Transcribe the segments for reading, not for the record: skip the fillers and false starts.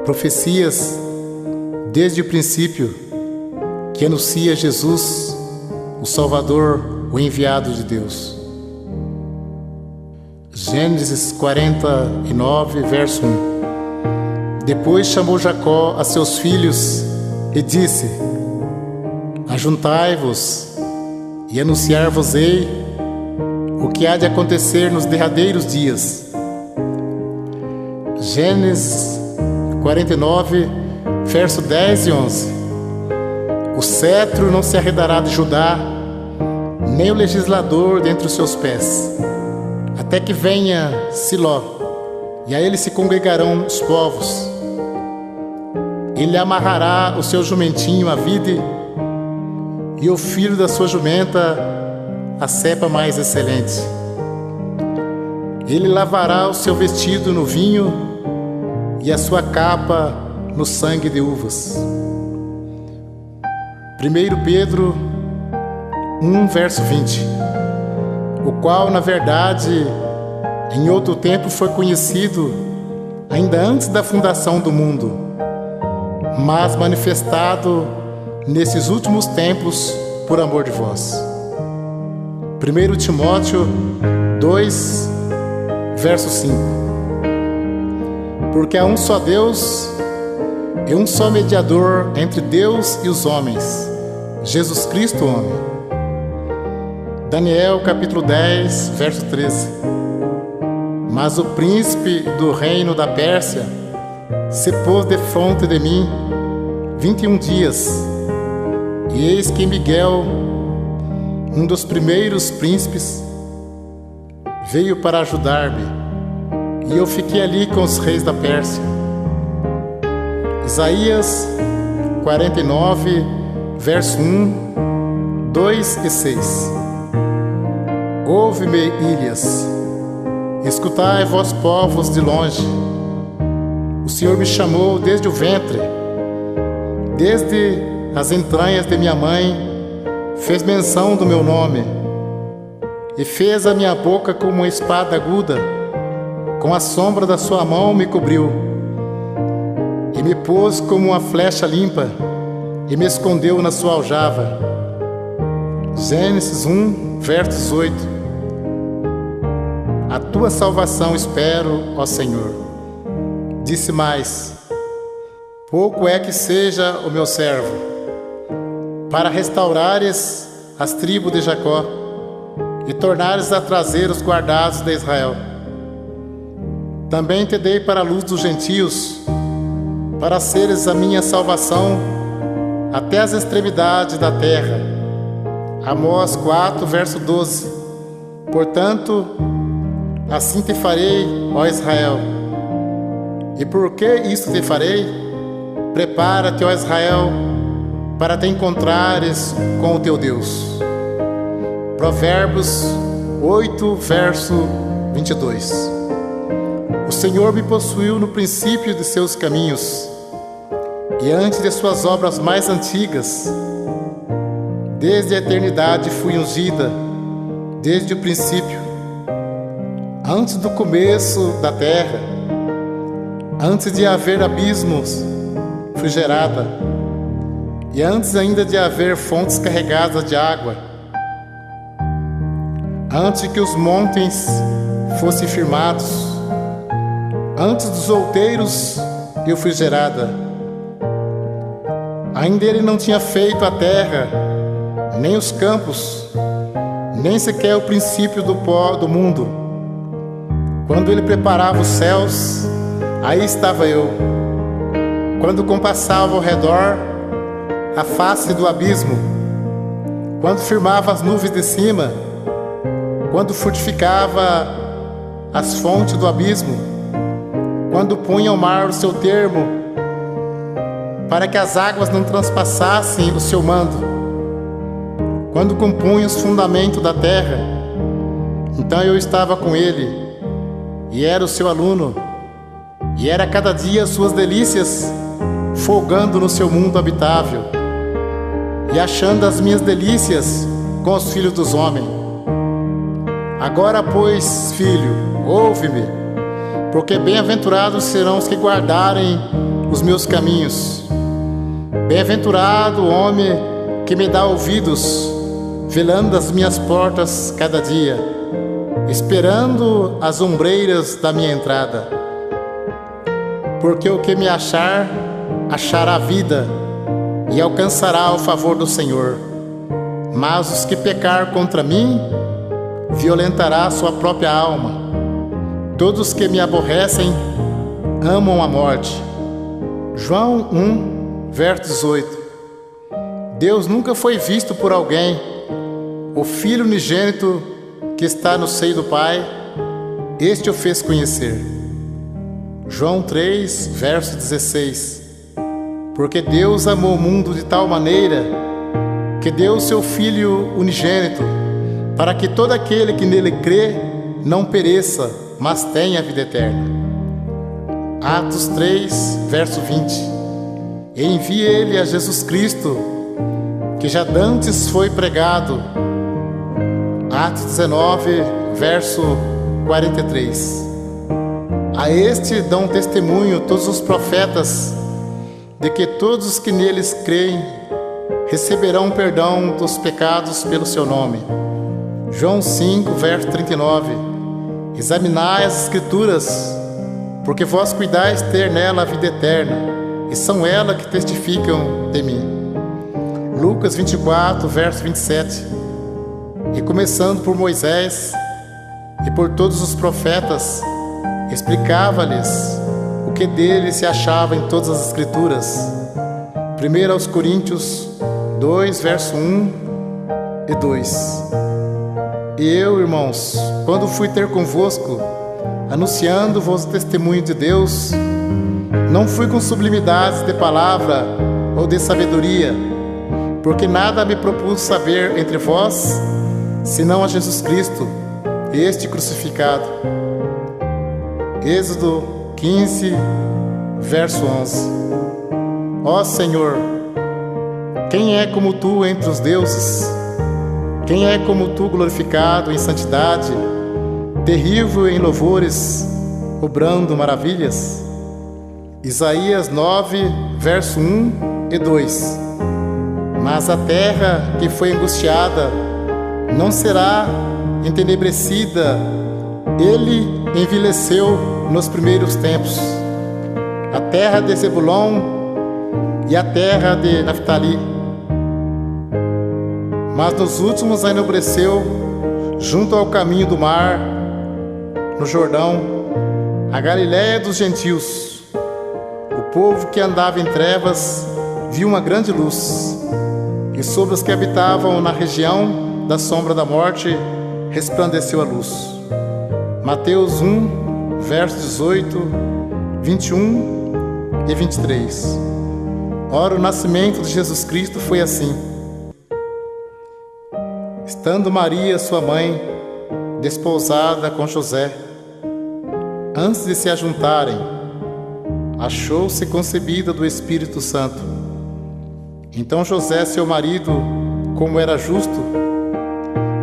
Profecias desde o princípio que anuncia Jesus, o Salvador, o enviado de Deus. Gênesis 49, verso 1. Depois chamou Jacó a seus filhos e disse: Ajuntai-vos e anunciar-vos-ei o que há de acontecer nos derradeiros dias. Gênesis 49, verso 10 e 11. O cetro não se arredará de Judá, nem o legislador dentre os seus pés, até que venha Siló, e a ele se congregarão os povos. Ele amarrará o seu jumentinho à vide, e o filho da sua jumenta a cepa mais excelente. Ele lavará o seu vestido no vinho e a sua capa no sangue de uvas. 1 Pedro 1, verso 20. O qual, na verdade, em outro tempo foi conhecido, ainda antes da fundação do mundo, mas manifestado nesses últimos tempos por amor de vós. 1 Timóteo 2, verso 5. Porque há um só Deus e um só mediador entre Deus e os homens, Jesus Cristo, homem. Daniel capítulo 10, verso 13. Mas o príncipe do reino da Pérsia se pôs defronte de mim 21 dias, e eis que Miguel, um dos primeiros príncipes, veio para ajudar-me, e eu fiquei ali com os reis da Pérsia. Isaías 49, verso 1, 2 e 6. Ouve-me, ilhas, escutai, vós povos de longe. O Senhor me chamou desde o ventre, desde as entranhas de minha mãe, fez menção do meu nome, e fez a minha boca como uma espada aguda, com a sombra da sua mão me cobriu, e me pôs como uma flecha limpa, e me escondeu na sua aljava. Gênesis 1, verso 18. A tua salvação espero, ó Senhor. Disse mais: pouco é que seja o meu servo, para restaurares as tribos de Jacó, e tornares a trazer os guardados de Israel. Também te dei para a luz dos gentios, para seres a minha salvação até as extremidades da terra. Amós 4, verso 12. Portanto, assim te farei, ó Israel. E por que isto te farei? Prepara-te, ó Israel, para te encontrares com o teu Deus. Provérbios 8, verso 22. O Senhor me possuiu no princípio de seus caminhos, e antes de suas obras mais antigas. Desde a eternidade fui ungida, desde o princípio, antes do começo da terra, antes de haver abismos, fui gerada, e antes ainda de haver fontes carregadas de água, antes que os montes fossem firmados, antes dos outeiros eu fui gerada. Ainda ele não tinha feito a terra, nem os campos, nem sequer o princípio do pó do mundo. Quando ele preparava os céus, aí estava eu. Quando compassava ao redor a face do abismo, quando firmava as nuvens de cima, quando fortificava as fontes do abismo, quando punha ao mar o seu termo, para que as águas não transpassassem o seu mando, quando compunha os fundamentos da terra, então eu estava com ele, e era o seu aluno, e era cada dia suas delícias, folgando no seu mundo habitável, e achando as minhas delícias com os filhos dos homens. Agora, pois, filho, ouve-me, porque bem-aventurados serão os que guardarem os meus caminhos. Bem-aventurado o homem que me dá ouvidos, velando as minhas portas cada dia, esperando as ombreiras da minha entrada. Porque o que me achar, achará vida e alcançará o favor do Senhor. Mas os que pecar contra mim, violentará sua própria alma. Todos que me aborrecem amam a morte. João 1, verso 18. Deus nunca foi visto por alguém. O Filho unigênito que está no seio do Pai, este o fez conhecer. João 3, verso 16. Porque Deus amou o mundo de tal maneira que deu o seu Filho unigênito, para que todo aquele que nele crê não pereça, mas tenha a vida eterna. Atos 3, verso 20. E envia ele a Jesus Cristo, que já dantes foi pregado. Atos 19, verso 43. A este dão testemunho todos os profetas, de que todos os que neles creem receberão perdão dos pecados pelo seu nome. João 5, verso 39. Examinai as Escrituras, porque vós cuidais ter nela a vida eterna, e são elas que testificam de mim. Lucas 24, verso 27. E começando por Moisés e por todos os profetas, explicava-lhes o que dele se achava em todas as Escrituras. 1 aos Coríntios 2, verso 1 e 2. E eu, irmãos, quando fui ter convosco, anunciando-vos o testemunho de Deus, não fui com sublimidades de palavra ou de sabedoria, porque nada me propus saber entre vós, senão a Jesus Cristo, este crucificado. Êxodo 15, verso 11. Ó Senhor, quem é como Tu entre os deuses? Quem é como Tu glorificado em santidade, terrível em louvores, obrando maravilhas? Isaías 9, verso 1 e 2. Mas a terra que foi angustiada não será entenebrecida. Ele envelheceu nos primeiros tempos. A terra de Zebulon e a terra de Naftali. Mas nos últimos a enobreceu junto ao caminho do mar, no Jordão, a Galiléia dos gentios. O povo que andava em trevas viu uma grande luz, e sobre os que habitavam na região da sombra da morte resplandeceu a luz. Mateus 1, versos 18, 21 e 23. Ora, o nascimento de Jesus Cristo foi assim. Estando Maria, sua mãe, desposada com José, antes de se ajuntarem, achou-se concebida do Espírito Santo. Então José, seu marido, como era justo,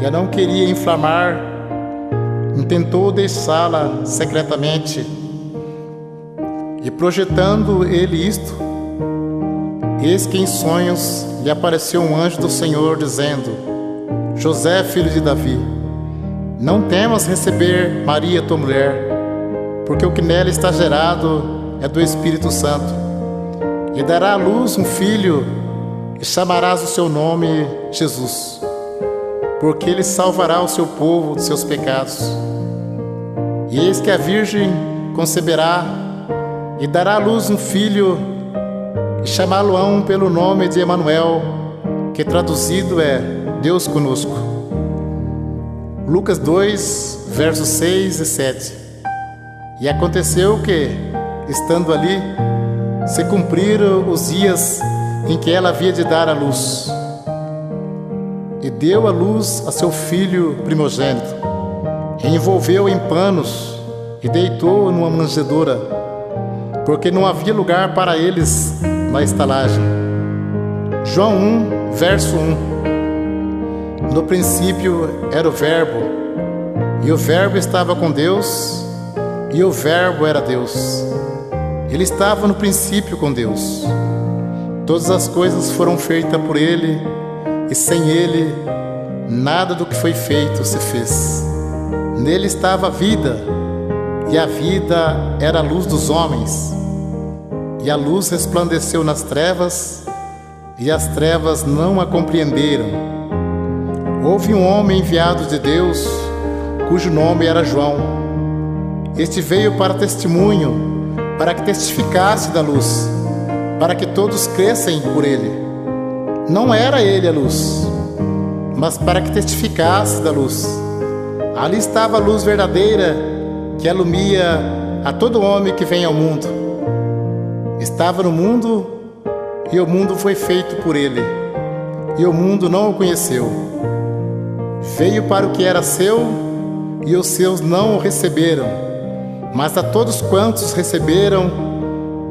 e a não queria inflamar, intentou deixá-la secretamente. E projetando ele isto, eis que em sonhos lhe apareceu um anjo do Senhor, dizendo: José, filho de Davi, não temas receber Maria, tua mulher, porque o que nela está gerado é do Espírito Santo. E dará à luz um filho, e chamarás o seu nome Jesus, porque ele salvará o seu povo de seus pecados. E eis que a virgem conceberá e dará à luz um filho, e chamá-lo-ão pelo nome de Emanuel, que traduzido é Deus conosco. Lucas 2, versos 6 e 7. E aconteceu que, estando ali, se cumpriram os dias em que ela havia de dar à luz. E deu à luz a seu filho primogênito, e envolveu em panos, e deitou numa manjedoura, porque não havia lugar para eles na estalagem. João 1, verso 1. No princípio era o Verbo, e o Verbo estava com Deus, e o Verbo era Deus. Ele estava no princípio com Deus. Todas as coisas foram feitas por Ele, e sem Ele, nada do que foi feito se fez. Nele estava a vida, e a vida era a luz dos homens. E a luz resplandeceu nas trevas, e as trevas não a compreenderam. Houve um homem enviado de Deus, cujo nome era João. Este veio para testemunho, para que testificasse da luz, para que todos crescem por ele. Não era ele a luz, mas para que testificasse da luz. Ali estava a luz verdadeira, que alumia a todo homem que vem ao mundo. Estava no mundo, e o mundo foi feito por ele, e o mundo não o conheceu. Veio para o que era seu, e os seus não o receberam. Mas a todos quantos receberam,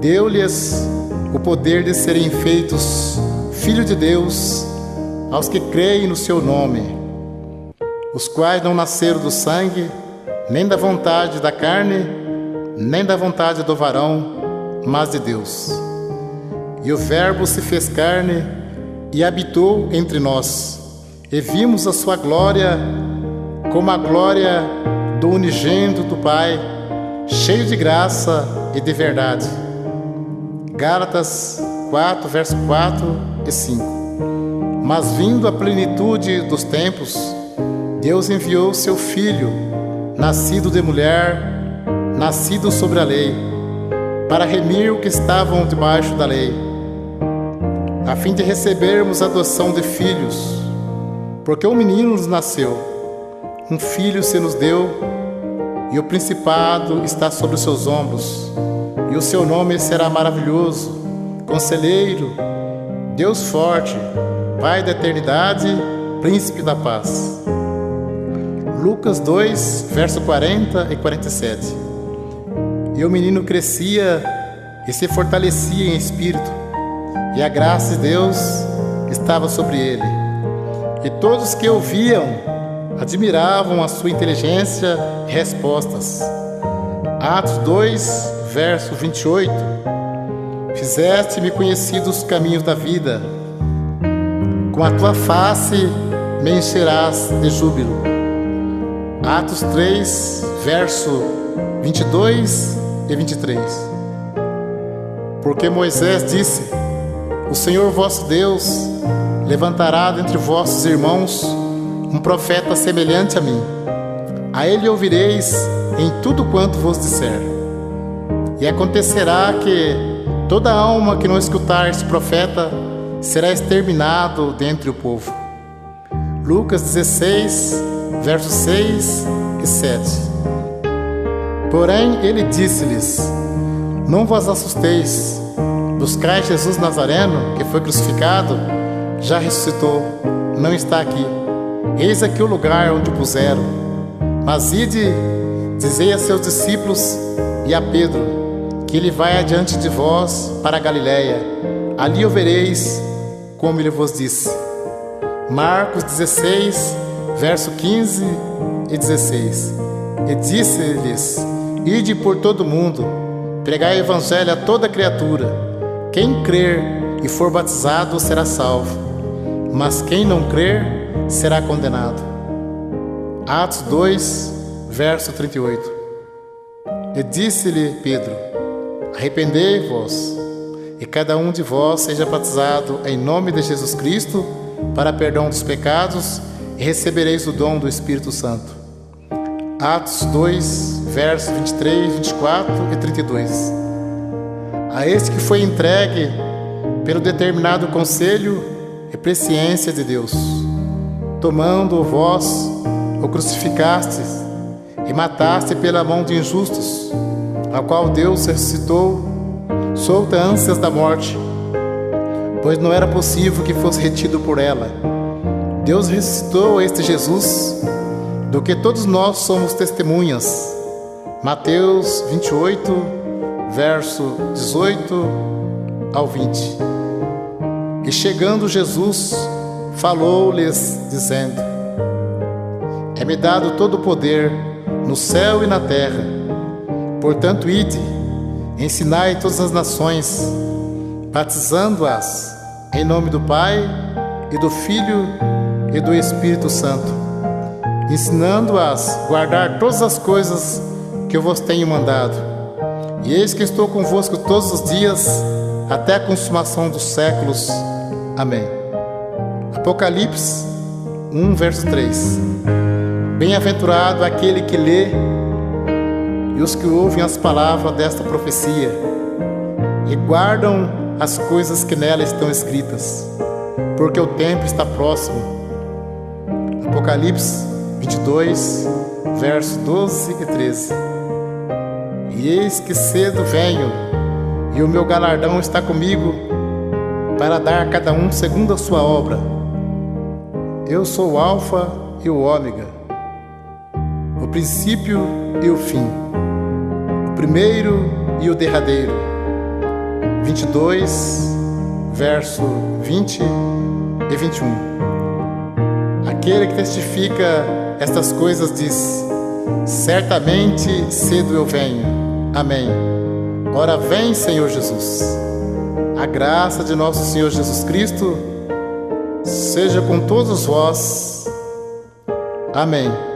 deu-lhes o poder de serem feitos filhos de Deus, aos que creem no seu nome, os quais não nasceram do sangue, nem da vontade da carne, nem da vontade do varão, mas de Deus. E o Verbo se fez carne e habitou entre nós, e vimos a sua glória, como a glória do unigênito do Pai, cheio de graça e de verdade. Gálatas 4, verso 4 e 5. Mas vindo a plenitude dos tempos, Deus enviou seu Filho, nascido de mulher, nascido sobre a lei, para remir os que estavam debaixo da lei, a fim de recebermos a adoção de filhos. Porque um menino nos nasceu, um filho se nos deu, e o principado está sobre os seus ombros, e o seu nome será maravilhoso, Conselheiro, Deus forte, Pai da eternidade, Príncipe da paz. Lucas 2, verso 40 e 47. E o menino crescia e se fortalecia em espírito, e a graça de Deus estava sobre ele. E todos que ouviam admiravam a sua inteligência e respostas. Atos 2, verso 28. Fizeste-me conhecido os caminhos da vida, com a tua face me encherás de júbilo. Atos 3, verso 22 e 23. Porque Moisés disse: o Senhor vosso Deus levantará dentre vossos irmãos um profeta semelhante a mim. A ele ouvireis em tudo quanto vos disser. E acontecerá que toda alma que não escutar este profeta será exterminado dentre o povo. Lucas 16, versos 6 e 7. Porém ele disse-lhes: não vos assusteis, buscai Jesus Nazareno, que foi crucificado, já ressuscitou, não está aqui. Eis aqui o lugar onde o puseram. Mas ide, dizei a seus discípulos e a Pedro, que ele vai adiante de vós para a Galiléia. Ali o vereis, como ele vos disse. Marcos 16, verso 15 e 16. E disse-lhes: ide por todo o mundo, pregai o evangelho a toda criatura. Quem crer e for batizado será salvo, mas quem não crer será condenado. Atos 2, verso 38. E disse-lhe Pedro: arrependei-vos, e cada um de vós seja batizado em nome de Jesus Cristo para perdão dos pecados, e recebereis o dom do Espírito Santo. Atos 2, versos 23, 24 e 32. A este que foi entregue pelo determinado conselho e presciência de Deus, tomando vós, o crucificastes e mataste pela mão de injustos, a qual Deus ressuscitou, solta ânsias da morte, pois não era possível que fosse retido por ela. Deus ressuscitou este Jesus, do que todos nós somos testemunhas. Mateus 28, verso 18 ao 20. E chegando Jesus, falou-lhes, dizendo: é-me dado todo o poder no céu e na terra. Portanto, ide Ensinai todas as nações, batizando-as em nome do Pai, e do Filho e do Espírito Santo, ensinando-as a guardar todas as coisas que eu vos tenho mandado. E eis que estou convosco todos os dias, até a consumação dos séculos. Amém. Apocalipse 1, verso 3. Bem-aventurado aquele que lê e os que ouvem as palavras desta profecia e guardam as coisas que nela estão escritas, porque o tempo está próximo. Apocalipse 22, versos 12 e 13. E eis que cedo venho, e o meu galardão está comigo, para dar a cada um segundo a sua obra. Eu sou o Alfa e o Ômega, o princípio e o fim, o primeiro e o derradeiro. 22, verso 20 e 21. Aquele que testifica estas coisas diz: certamente cedo eu venho. Amém. Ora vem, Senhor Jesus. A graça de nosso Senhor Jesus Cristo seja com todos vós. Amém.